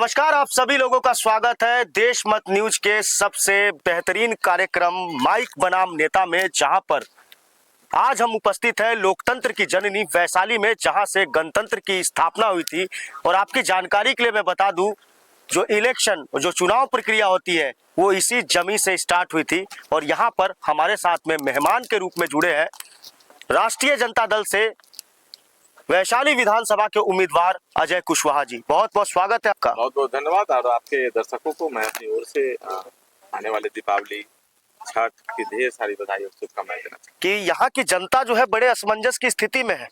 नमस्कार, आप सभी लोगों का स्वागत है देश मत न्यूज के सबसे बेहतरीन कार्यक्रम माइक बनाम नेता में, जहां पर आज हम उपस्थित हैं लोकतंत्र की जननी वैशाली में, जहां से गणतंत्र की स्थापना हुई थी। और आपकी जानकारी के लिए मैं बता दूं, जो इलेक्शन जो चुनाव प्रक्रिया होती है वो इसी जमी से स्टार्ट हुई थी। और यहां पर हमारे साथ में मेहमान के रूप में जुड़े हैं राष्ट्रीय जनता दल से वैशाली विधानसभा के उम्मीदवार अजय कुशवाहा जी। बहुत बहुत स्वागत है आपका। बहुत बहुत धन्यवाद। और आपके दर्शकों को मैं अपनी ओर से आने वाले दीपावली छठ की ढेर सारी बधाई और शुभकामनाएं देना चाहता कि यहाँ की जनता जो है बड़े असमंजस की स्थिति में है।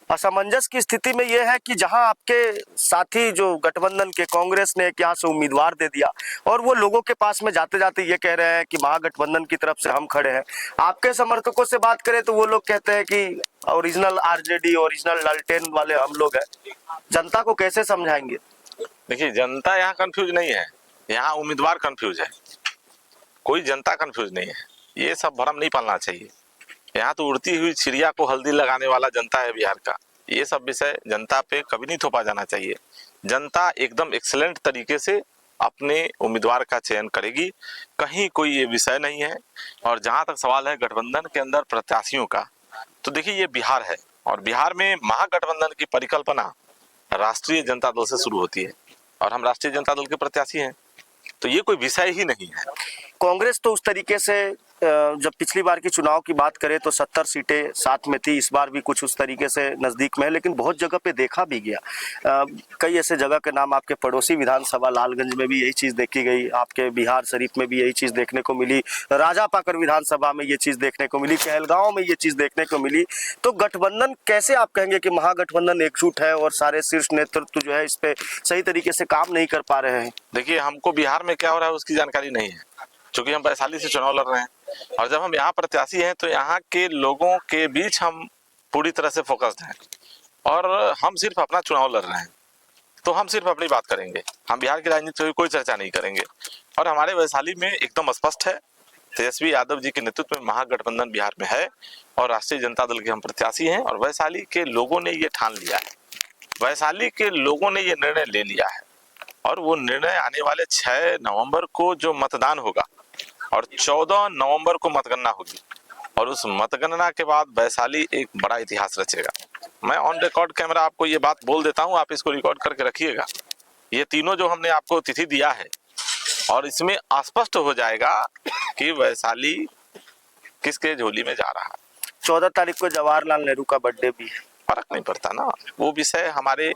असमंजस की स्थिति में यह है कि जहां आपके साथी जो गठबंधन के कांग्रेस ने एक यहाँ से उम्मीदवार दे दिया और वो लोगों के पास में जाते जाते ये कह रहे हैं कि महागठबंधन की तरफ से हम खड़े हैं। आपके समर्थकों से बात करें तो वो लोग कहते हैं कि ओरिजिनल आरजेडी ओरिजिनल लालटेन वाले हम लोग हैं। जनता को कैसे समझाएंगे? देखिए, जनता यहाँ कंफ्यूज नहीं है, यहाँ उम्मीदवार कंफ्यूज है। कोई जनता कंफ्यूज नहीं है। ये सब भ्रम नहीं पालना चाहिए। यहाँ तो उड़ती हुई चिड़िया को हल्दी लगाने वाला जनता है बिहार का। ये सब विषय जनता पे कभी नहीं थोपा जाना चाहिए। जनता एकदम एक्सीलेंट तरीके से अपने उम्मीदवार का चयन करेगी, कहीं कोई ये विषय नहीं है। और जहां तक सवाल है गठबंधन के अंदर प्रत्याशियों का, तो देखिए ये बिहार है और बिहार में महागठबंधन की परिकल्पना राष्ट्रीय जनता दल से शुरू होती है और हम राष्ट्रीय जनता दल के प्रत्याशी हैं, तो ये कोई विषय ही नहीं है। कांग्रेस तो उस तरीके से जब पिछली बार की चुनाव की बात करें तो 70 सीटें साथ में थी, इस बार भी कुछ उस तरीके से नजदीक में है, लेकिन बहुत जगह पे देखा भी गया। कई ऐसे जगह के नाम, आपके पड़ोसी विधानसभा लालगंज में भी यही चीज देखी गई, आपके बिहार शरीफ में भी यही चीज देखने को मिली, राजापाकर विधानसभा में ये चीज देखने को मिली, कहलगांव में ये चीज देखने को मिली। तो गठबंधन कैसे आप कहेंगे कि महागठबंधन एकजुट है और सारे शीर्ष नेतृत्व जो है इस पे सही तरीके से काम नहीं कर पा रहे हैं? देखिए, हमको बिहार में क्या हो रहा है उसकी जानकारी नहीं है, क्योंकि हम वैशाली से चुनाव लड़ रहे हैं और जब हम यहाँ प्रत्याशी हैं तो यहाँ के लोगों के बीच हम पूरी तरह से फोकस्ड हैं और हम सिर्फ अपना चुनाव लड़ रहे हैं। तो हम सिर्फ अपनी बात करेंगे, हम बिहार की राजनीति की कोई चर्चा नहीं करेंगे। और हमारे वैशाली में एकदम स्पष्ट है, तेजस्वी यादव जी के नेतृत्व में महागठबंधन बिहार में है और राष्ट्रीय जनता दल के हम प्रत्याशी हैं। और वैशाली के लोगों ने ये ठान लिया है, वैशाली के लोगों ने ये निर्णय ले लिया है और वो निर्णय आने वाले 6 नवंबर को जो मतदान होगा और 14 नवंबर को मतगणना होगी और उस मतगणना के बाद वैशाली एक बड़ा इतिहास रचेगा। मैं ऑन रिकॉर्ड कैमरा आपको ये बात बोल देता हूँ, आप इसको रिकॉर्ड करके रखिएगा। ये तीनों जो हमने आपको तिथि दिया है और इसमें स्पष्ट हो जाएगा कि वैशाली किसके झोली में जा रहा है। 14 तारीख को जवाहरलाल नेहरू का बर्थडे भी है। फर्क नहीं पड़ता ना, वो विषय हमारे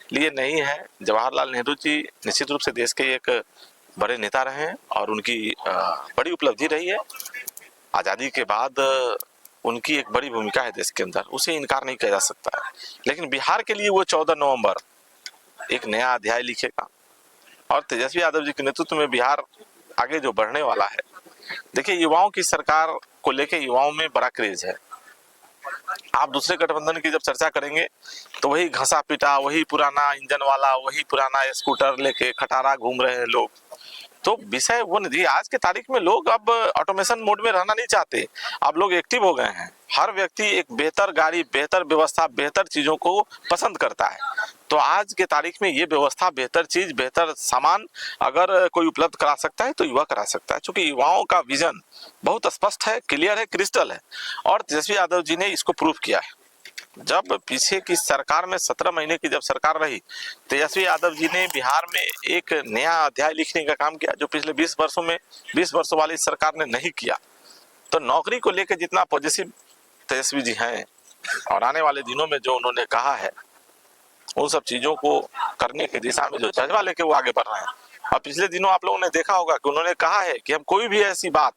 लिए नहीं है। जवाहरलाल नेहरू जी निश्चित रूप से देश के एक बड़े नेता रहे हैं और उनकी बड़ी उपलब्धि रही है। आज़ादी के बाद उनकी एक बड़ी भूमिका है देश के अंदर, उसे इनकार नहीं किया जा सकता है। लेकिन बिहार के लिए वो 14 नवंबर एक नया अध्याय लिखेगा और तेजस्वी यादव जी के नेतृत्व में बिहार आगे जो बढ़ने वाला है। देखिए, युवाओं की सरकार को लेके युवाओं में बड़ा क्रेज है। आप दूसरे गठबंधन की जब चर्चा करेंगे तो वही घसा पिटा, वही पुराना इंजन वाला, वही पुराना स्कूटर लेके खटारा घूम रहे हैं लोग। तो विषय वो नहीं। आज के तारीख में लोग अब ऑटोमेशन मोड में रहना नहीं चाहते, अब लोग एक्टिव हो गए हैं। हर व्यक्ति एक बेहतर गाड़ी, बेहतर व्यवस्था, बेहतर चीजों को पसंद करता है। तो आज के तारीख में ये व्यवस्था, बेहतर चीज, बेहतर सामान अगर कोई उपलब्ध करा सकता है तो युवा करा सकता है, क्योंकि युवाओं का विजन बहुत स्पष्ट है, क्लियर है, क्रिस्टल है और तेजस्वी यादव जी ने इसको प्रूव किया है। जब पीछे की सरकार में 17 महीने की जब सरकार रही, तेजस्वी यादव जी ने बिहार में एक नया अध्याय लिखने का काम किया जो पिछले 20 वर्षों में 20 वर्षों वाली सरकार ने नहीं किया। तो नौकरी को लेकर जितना पॉजिटिव तेजस्वी जी हैं और आने वाले दिनों में जो उन्होंने कहा है उन सब चीजों को करने की दिशा में जो जज्बा लेके वो आगे बढ़ रहे हैं। और पिछले दिनों आप लोगों ने देखा होगा कि उन्होंने कहा है कि हम कोई भी ऐसी बात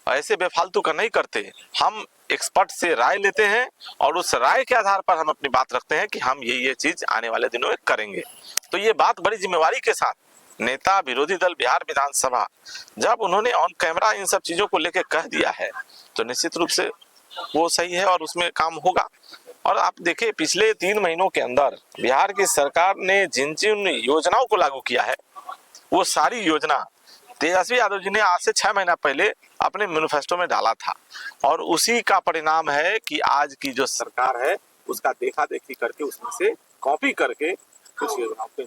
ऐसे बेफालतू का नहीं करते, हम एक्सपर्ट से राय लेते हैं और उस राय के आधार पर हम अपनी बात रखते हैं कि हम ये चीज आने वाले दिनों में करेंगे। तो ये बात बड़ी जिम्मेवारी के साथ नेता विरोधी दल बिहार विधानसभा जब उन्होंने ऑन कैमरा इन सब चीजों को लेकर कह दिया है तो निश्चित रूप से वो सही है और उसमें काम होगा। और आप देखिए, पिछले 3 महीनों के अंदर बिहार की सरकार ने जिन जिन योजनाओं को लागू किया है वो सारी योजना तेजस्वी यादव जी ने आज से 6 महीना पहले अपने मैनिफेस्टो में डाला था और उसी का परिणाम है कि आज की जो सरकार है उसका देखा देखी करके उसमें से कॉपी करके कुछ योजनाओं को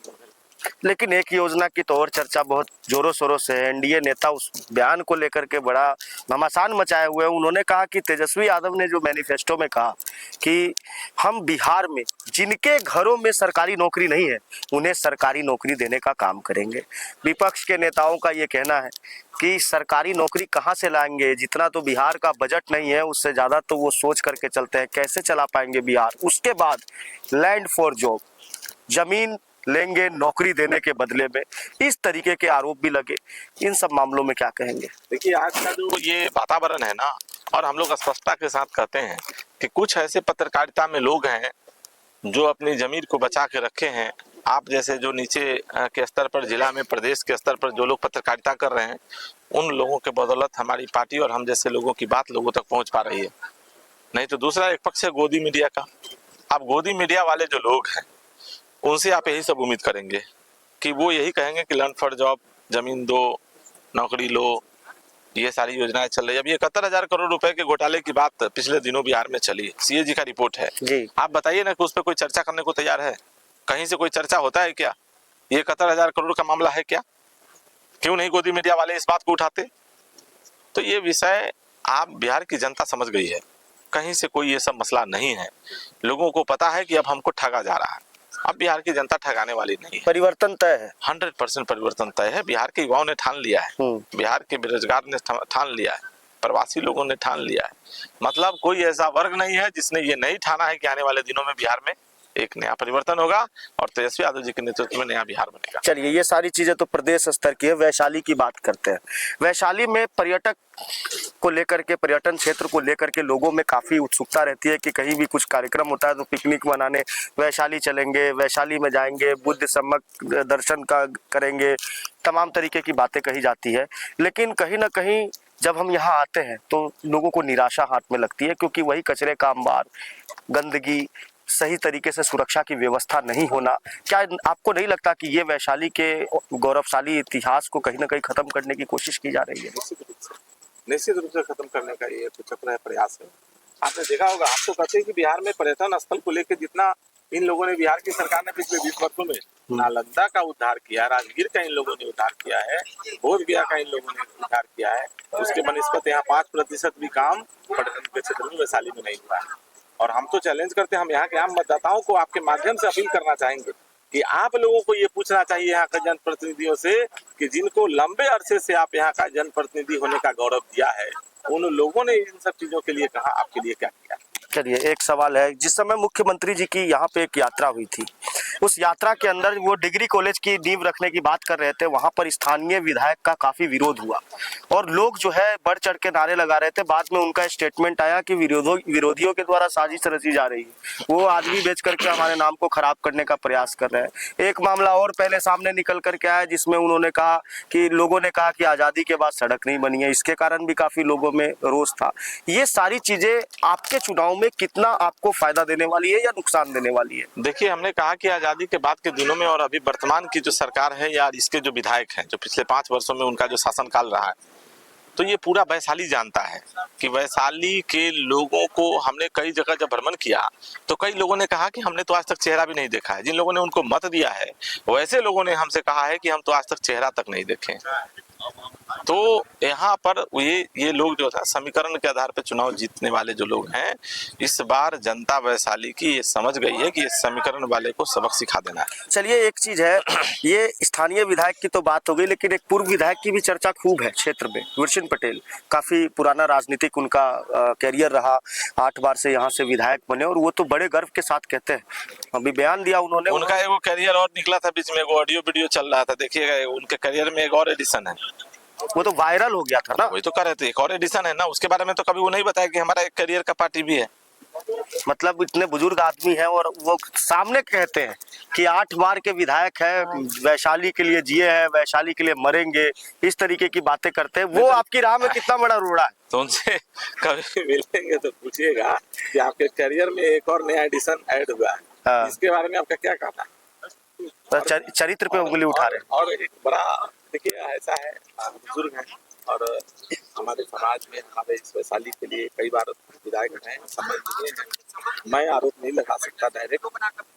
लेकिन एक योजना की तो और चर्चा बहुत जोरों शोरों से है। एनडीए नेता उस बयान को लेकर के बड़ा घमासान मचाए हुए हैं। उन्होंने कहा कि तेजस्वी यादव ने जो मैनिफेस्टो में कहा कि हम बिहार में जिनके घरों में सरकारी नौकरी नहीं है उन्हें सरकारी नौकरी देने का काम करेंगे। विपक्ष के नेताओं का ये कहना है कि सरकारी नौकरी कहाँ से लाएंगे, जितना तो बिहार का बजट नहीं है उससे ज़्यादा तो वो सोच करके चलते हैं कैसे चला पाएंगे बिहार। उसके बाद लैंड फॉर जॉब, जमीन लेंगे नौकरी देने के बदले में, इस तरीके के आरोप भी लगे। इन सब मामलों में क्या कहेंगे? देखिए, आज का जो ये वातावरण है ना, और हम लोग स्पष्टता के साथ कहते हैं कि कुछ ऐसे पत्रकारिता में लोग हैं जो अपनी जमीन को बचा के रखे हैं। आप जैसे जो नीचे के स्तर पर, जिला में, प्रदेश के स्तर पर जो लोग पत्रकारिता कर रहे हैं, उन लोगों के बदौलत हमारी पार्टी और हम जैसे लोगों की बात लोगों तक पहुंच पा रही है। नहीं तो दूसरा एक पक्ष है गोदी मीडिया का। अब गोदी मीडिया वाले जो लोग हैं उनसे आप यही सब उम्मीद करेंगे कि वो यही कहेंगे कि लर्न फॉर जॉब, जमीन दो, नौकरी लो, ये सारी योजनाएं चल रही है। अब ये 71,000 करोड़ रुपए के घोटाले की बात पिछले दिनों बिहार में चली, सीएजी का रिपोर्ट है जी। आप बताइए ना कि उस पर कोई चर्चा करने को तैयार है? कहीं से कोई चर्चा होता है क्या? ये 71,000 करोड़ का मामला है क्या? क्यों नहीं गोदी मीडिया वाले इस बात को उठाते? तो ये विषय आप बिहार की जनता समझ गई है, कहीं से कोई ये सब मसला नहीं है। लोगों को पता है कि अब हमको ठगा जा रहा है। अब बिहार की जनता ठगाने वाली नहीं है। परिवर्तन तय है, 100% परिवर्तन तय है। बिहार के युवाओं ने ठान लिया है, बिहार के बेरोजगार ने ठान लिया है, प्रवासी लोगों ने ठान लिया है। मतलब कोई ऐसा वर्ग नहीं है जिसने ये नहीं ठाना है कि आने वाले दिनों में बिहार में एक नया परिवर्तन होगा और तेजस्वी यादव जी के नेतृत्व में नया बिहार बनेगा। चलिए, ये सारी चीजें तो प्रदेश स्तर की है। वैशाली की बात करते हैं। वैशाली में पर्यटक को लेकर के, पर्यटन क्षेत्र को लेकर के लोगों में काफी उत्सुकता रहती है कि कहीं भी कुछ कार्यक्रम होता है तो पिकनिक मनाने वैशाली चलेंगे, वैशाली में जाएंगे, बुद्ध सम्मक दर्शन का करेंगे, तमाम तरीके की बातें कही जाती है। लेकिन कहीं ना कहीं जब हम यहाँ आते हैं तो लोगों को निराशा हाथ में लगती है, क्योंकि वही कचरे का अंबार, गंदगी, सही तरीके से सुरक्षा की व्यवस्था नहीं होना। क्या आपको नहीं लगता कि ये वैशाली के गौरवशाली इतिहास को कहीं ना कहीं खत्म करने की कोशिश की जा रही है? निश्चित रूप से खत्म करने का ये कुछ अपना प्रयास है। आपने देखा होगा, हम तो कहते हैं कि बिहार में पर्यटन स्थल को लेकर जितना इन लोगों ने, बिहार की सरकार ने पिछले 20 वर्षों में नालंदा का उद्धार किया, राजगीर का इन लोगों ने उद्धार किया है, बोधगया का इन लोगों ने उद्धार किया है, उसके बनिस्पत यहाँ 5% भी काम पर्यटन के क्षेत्र में वैशाली में नहीं हुआ है। और हम तो चैलेंज करते हैं, हम यहाँ के आम मतदाताओं को आपके माध्यम से अपील करना चाहेंगे कि आप लोगों को ये पूछना चाहिए यहाँ के जनप्रतिनिधियों से कि जिनको लंबे अरसे से आप यहाँ का जनप्रतिनिधि होने का गौरव दिया है, उन लोगों ने इन सब चीजों के लिए कहा, आपके लिए क्या किया? चलिए, एक सवाल है। जिस समय मुख्यमंत्री जी की यहाँ पे एक यात्रा हुई थी, उस यात्रा के अंदर वो डिग्री कॉलेज की नींव रखने की बात कर रहे थे, वहां पर स्थानीय विधायक का काफी विरोध हुआ और लोग जो है बढ़ चढ़ के नारे लगा रहे थे। बाद में उनका स्टेटमेंट आया कि विरोधियों के द्वारा साजिश रची जा रही है, वो आदमी बेच करके हमारे नाम को खराब करने का प्रयास कर रहे हैं। एक मामला और पहले सामने निकल करके आया जिसमें उन्होंने कहा कि लोगों ने कहा कि आजादी के बाद सड़क नहीं बनी है, इसके कारण भी काफी लोगों में रोष था। ये सारी चीजें आपके चुनाव में कितना आपको फायदा देने वाली है या नुकसान देने वाली है? देखिए, हमने कहा कि आजादी के बाद के दिनों में और अभी वर्तमान की जो सरकार है या इसके जो विधायक हैं, जो पिछले 5 वर्षों में उनका जो शासनकाल रहा है, तो ये पूरा वैशाली जानता है कि वैशाली के लोगों को हमने कई जगह जब भ्रमण किया तो कई लोगों ने कहा कि हमने तो आज तक चेहरा भी नहीं देखा है। जिन लोगों ने उनको मत दिया है वैसे लोगों ने हमसे कहा है कि हम तो आज तक चेहरा तक नहीं देखे। तो यहाँ पर ये लोग जो था समीकरण के आधार पर चुनाव जीतने वाले जो लोग हैं, इस बार जनता वैशाली की ये समझ गई है कि ये समीकरण वाले को सबक सिखा देना है। चलिए, एक चीज है, ये स्थानीय विधायक की तो बात हो गई, लेकिन एक पूर्व विधायक की भी चर्चा खूब है क्षेत्र में। विरसिन पटेल, काफी पुराना राजनीतिक उनका कैरियर रहा, 8 बार से यहाँ से विधायक बने और वो तो बड़े गर्व के साथ कहते हैं, अभी बयान दिया उन्होंने। उनका एगो कैरियर और निकला था बीच में, एगो ऑडियो वीडियो चल रहा था, देखिएगा उनके कैरियर में एक और एडिशन है, वो तो वायरल हो गया था ना। वही तो कर रहे थे, एक और एडिशन है ना, उसके बारे में तो कभी वो नहीं बताया कि हमारा एक करियर का पार्टी भी है। मतलब इतने बुजुर्ग आदमी हैं और वो सामने कहते हैं कि 8 बार के विधायक है, वैशाली के लिए जिए हैं, वैशाली के लिए मरेंगे, इस तरीके की बातें करते हैं। वो आपकी राह में कितना बड़ा रोड़ा है? तो उनसे कभी मिलेंगे तो पूछिएगा कि आपके करियर में एक और नया एडिशन ऐड हुआ है, इसके बारे में आपका क्या कहना है? चरित्र पे उंगली उठा रहे हैं। और एक बड़ा, देखिए ऐसा है, बुजुर्ग है, और हमारे समाज में हमारे इस वैशाली के लिए कई बार विधायक हैं, समय दिए हैं। मैं आरोप नहीं लगा सकता डायरेक्ट,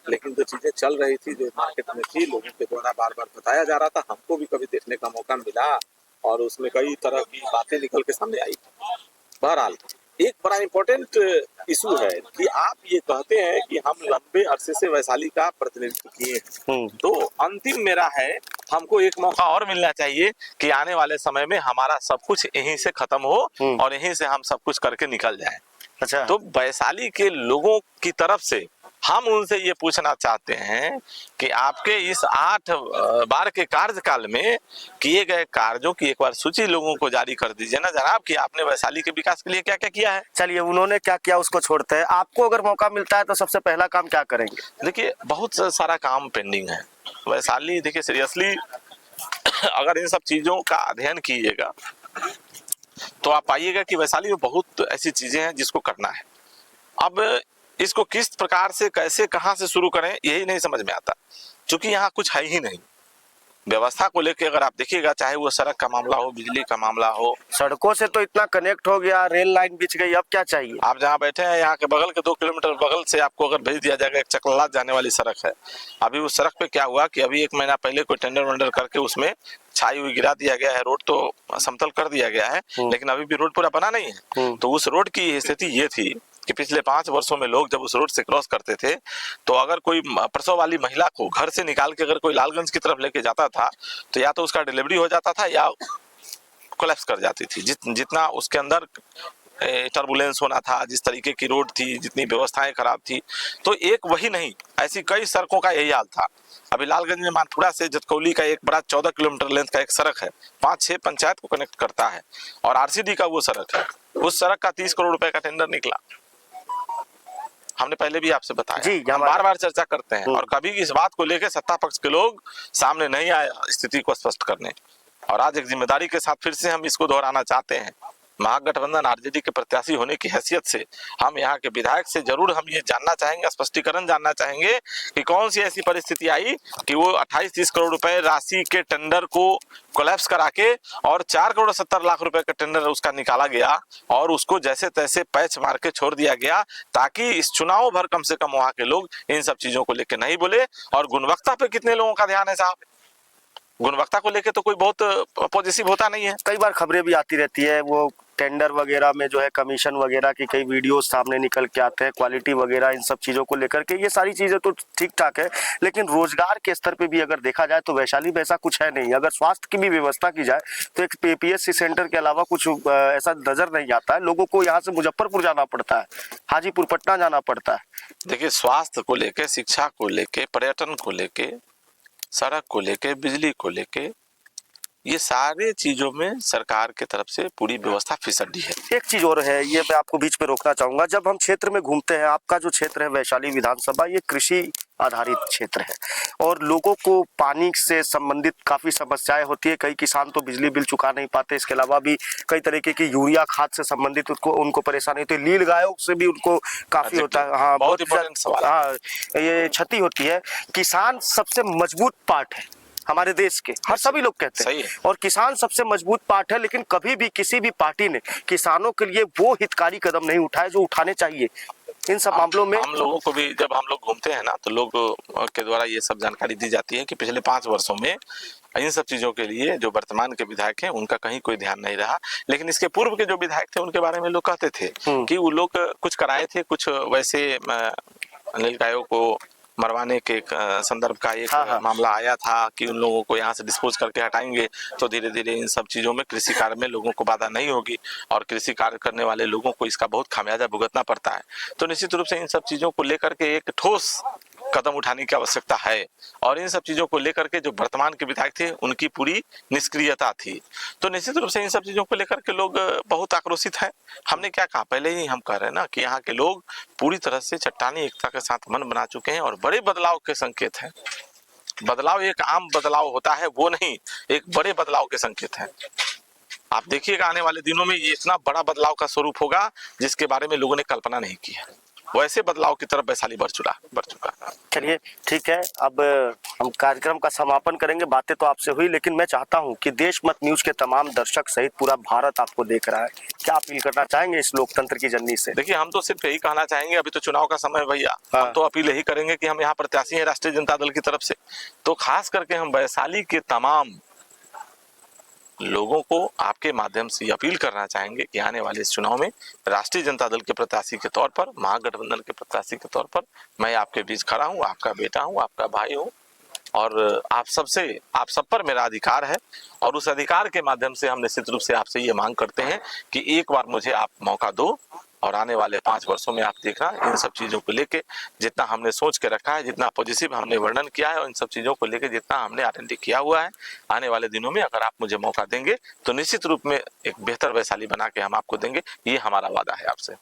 लेकिन जो चीजें चल रही थी, जो मार्केट में थी, लोगों के द्वारा बार बार बताया जा रहा था, हमको भी कभी देखने का मौका मिला और उसमें कई तरह की बातें निकल के सामने आई। बहरहाल एक बड़ा इम्पोर्टेंट इशू है कि आप ये कहते हैं कि हम लंबे अरसे से वैशाली का प्रतिनिधित्व किए हैं, तो अंतिम मेरा है, हमको एक मौका और मिलना चाहिए कि आने वाले समय में हमारा सब कुछ यहीं से खत्म हो और यहीं से हम सब कुछ करके निकल जाएं। अच्छा, तो वैशाली के लोगों की तरफ से हम उनसे ये पूछना चाहते हैं कि आपके इस 8 बार के कार्यकाल में किए गए कार्यों की एक बार सूची लोगों को जारी कर दीजिए ना जनाब, कि आपने वैशाली के विकास के लिए क्या क्या किया है। चलिए उन्होंने क्या किया उसको छोड़ते हैं, आपको अगर मौका मिलता है तो सबसे पहला काम क्या करेंगे? देखिए बहुत सारा काम पेंडिंग है वैशाली। देखिए सीरियसली अगर इन सब चीजों का अध्ययन कीजिएगा तो आप पाइएगा कि वैशाली में बहुत ऐसी चीजें हैं जिसको करना है। अब इसको किस प्रकार से, कैसे, कहां से शुरू करें यही नहीं समझ में आता, क्योंकि यहाँ कुछ है ही नहीं। व्यवस्था को लेकर अगर आप देखिएगा, चाहे वो सड़क का मामला हो, बिजली का मामला हो, सड़कों से तो इतना कनेक्ट हो गया, रेल लाइन बिछ गई, अब क्या चाहिए? आप जहाँ बैठे हैं यहाँ के बगल के 2 किलोमीटर बगल से आपको अगर भेज दिया जाएगा, एक चकलात जाने वाली सड़क है। अभी उस सड़क पे क्या हुआ कि अभी 1 महीना पहले कोई टेंडर वेंडर करके उसमें छाई हुई गिरा दिया गया है, रोड तो समतल कर दिया गया है, लेकिन अभी भी रोड पूरा बना नहीं है। तो उस रोड की स्थिति ये थी कि पिछले 5 वर्षों में लोग जब उस रोड से क्रॉस करते थे तो अगर कोई प्रसव वाली महिला को घर से निकाल के अगर कोई लालगंज की तरफ लेके जाता था तो या तो उसका डिलीवरी हो जाता था या कोलैप्स कर जाती थी। जितना उसके अंदर टर्बुलेंस होना था, जिस तरीके की रोड थी, जितनी व्यवस्थाएं खराब थी, तो एक वही नहीं, ऐसी कई सड़कों का यही हाल था। अभी लालगंज में मानपुरा से जतकौली का एक बड़ा 14 किलोमीटर लेंथ का एक सड़क है, 5-6 पंचायत को कनेक्ट करता है और आरसीडी का वो सड़क है। उस सड़क का 30 करोड़ रुपए का टेंडर निकला, हमने पहले भी आपसे बताया जी, हम बार बार चर्चा करते हैं और कभी इस बात को लेकर सत्ता पक्ष के लोग सामने नहीं आए स्थिति को स्पष्ट करने। और आज एक जिम्मेदारी के साथ फिर से हम इसको दोहराना चाहते हैं। महागठबंधन आरजेडी के प्रत्याशी होने की हैसियत से हम यहाँ के विधायक से जरूर हम ये जानना चाहेंगे, स्पष्टीकरण जानना चाहेंगे कि कौन सी ऐसी परिस्थिति आई कि वो 28-30 करोड़ रुपए राशि के टेंडर को कोलैप्स करा के और 4 करोड़ 70 लाख रुपए का टेंडर उसका निकाला गया और उसको जैसे तैसे पैच मार के छोड़ दिया गया, ताकि इस चुनाव भर कम से कम वहां के लोग इन सब चीजों को लेकर नहीं बोले। और गुणवत्ता पे कितने लोगों का ध्यान है साहब? गुणवत्ता को लेकर तो कोई बहुत पॉजिटिव होता नहीं है। कई बार खबरें भी आती रहती है, वो टेंडर वगैरह में जो है कमीशन वगैरह की कई वीडियोस सामने निकल के आते हैं, क्वालिटी वगैरह इन सब चीज़ों को लेकर के। ये सारी चीज़ें तो ठीक ठाक है, लेकिन रोजगार के स्तर पे भी अगर देखा जाए तो वैशाली में ऐसा कुछ है नहीं। अगर स्वास्थ्य की भी व्यवस्था की जाए तो एक पीपीएससी सेंटर के अलावा कुछ ऐसा नजर नहीं आता है। लोगों को यहाँ से मुजफ्फरपुर जाना पड़ता है, हाजीपुर पटना जाना पड़ता है। देखिए स्वास्थ्य को लेके, शिक्षा को लेके, पर्यटन को लेके, सड़क को लेके, बिजली को लेके, ये सारे चीजों में सरकार के तरफ से पूरी व्यवस्था फिसड्डी है। एक चीज और है, ये मैं आपको बीच में रोकना चाहूंगा। जब हम क्षेत्र में घूमते हैं, आपका जो क्षेत्र है वैशाली विधानसभा, ये कृषि आधारित क्षेत्र है और लोगों को पानी से संबंधित काफी समस्याएं होती है। कई किसान तो बिजली बिल चुका नहीं पाते, इसके अलावा भी कई तरीके की यूरिया खाद से संबंधित उनको परेशानी होती है, नील गायों से भी उनको काफी होता है। हाँ, बहुत इंपॉर्टेंट सवाल। हाँ, ये क्षति होती है। किसान सबसे मजबूत पार्ट है हमारे देश के, हर सभी लोग कहते हैं, और किसान सबसे मजबूत पार्ट है, लेकिन कभी भी किसी भी पार्टी ने किसानों के लिए वो हितकारी कदम नहीं उठाए जो उठाने चाहिए। इन सब मामलों में हम लोगों को भी जब हम लोग घूमते हैं ना तो लोग के द्वारा ये सब जानकारी दी जाती है कि पिछले 5 वर्षों में इन सब चीजों के लिए जो वर्तमान के विधायक हैं उनका कहीं कोई ध्यान नहीं रहा, लेकिन इसके पूर्व के जो विधायक थे उनके बारे में लोग कहते थे कि वो लोग कुछ कराए थे, कुछ वैसे नील गायों को मरवाने के संदर्भ का एक मामला आया था कि उन लोगों को यहाँ से डिस्पोज करके हटाएंगे तो धीरे धीरे इन सब चीजों में कृषि कार्य में लोगों को बाधा नहीं होगी और कृषि कार्य करने वाले लोगों को इसका बहुत खामियाजा भुगतना पड़ता है। तो निश्चित रूप से इन सब चीजों को लेकर के एक ठोस कदम उठाने की आवश्यकता है और इन सब चीजों को लेकर के जो वर्तमान के विधायक थे उनकी पूरी निष्क्रियता थी। तो निश्चित रूप से इन सब चीजों को लेकर के लोग बहुत आक्रोशित हैं। हमने क्या कहा, पहले ही हम कह रहे हैं ना कि यहाँ के लोग पूरी तरह से चट्टानी एकता के साथ मन बना चुके हैं और बड़े बदलाव के संकेत हैं। बदलाव एक आम बदलाव होता है वो नहीं, एक बड़े बदलाव के संकेत हैं। आप देखिएगा आने वाले दिनों में ये इतना बड़ा बदलाव का स्वरूप होगा जिसके बारे में लोगों ने कल्पना नहीं की है। वैसे बदलाव की तरफ वैशाली बढ़ चुका है। चलिए ठीक है, अब हम कार्यक्रम का समापन करेंगे। बातें तो आपसे हुई, लेकिन मैं चाहता हूं कि देशमत न्यूज के तमाम दर्शक सहित पूरा भारत आपको देख रहा है, क्या अपील करना चाहेंगे इस लोकतंत्र की जर्नी से? देखिए, हम तो सिर्फ यही कहना चाहेंगे, अभी तो चुनाव का समय है भैया। हाँ। हम तो अपील यही करेंगे कि हम यहाँ प्रत्याशी हैं राष्ट्रीय जनता दल की तरफ से, तो खास करके हम वैशाली के तमाम लोगों को आपके माध्यम से अपील करना चाहेंगे कि आने वाले इस चुनाव में राष्ट्रीय जनता दल के प्रत्याशी के तौर पर, महागठबंधन के प्रत्याशी के तौर पर मैं आपके बीच खड़ा हूं, आपका बेटा हूं, आपका भाई हूं, और आप सब पर मेरा अधिकार है, और उस अधिकार के माध्यम से हम निश्चित रूप से आपसे ये मांग करते हैं कि एक बार मुझे आप मौका दो, और आने वाले 5 वर्षों में आप देखना इन सब चीजों को लेके जितना हमने सोच के रखा है, जितना पॉजिटिव हमने वर्णन किया है, और इन सब चीजों को लेके जितना हमने R&D किया हुआ है, आने वाले दिनों में अगर आप मुझे मौका देंगे तो निश्चित रूप में एक बेहतर वैशाली बना के हम आपको देंगे। ये हमारा वादा है आपसे।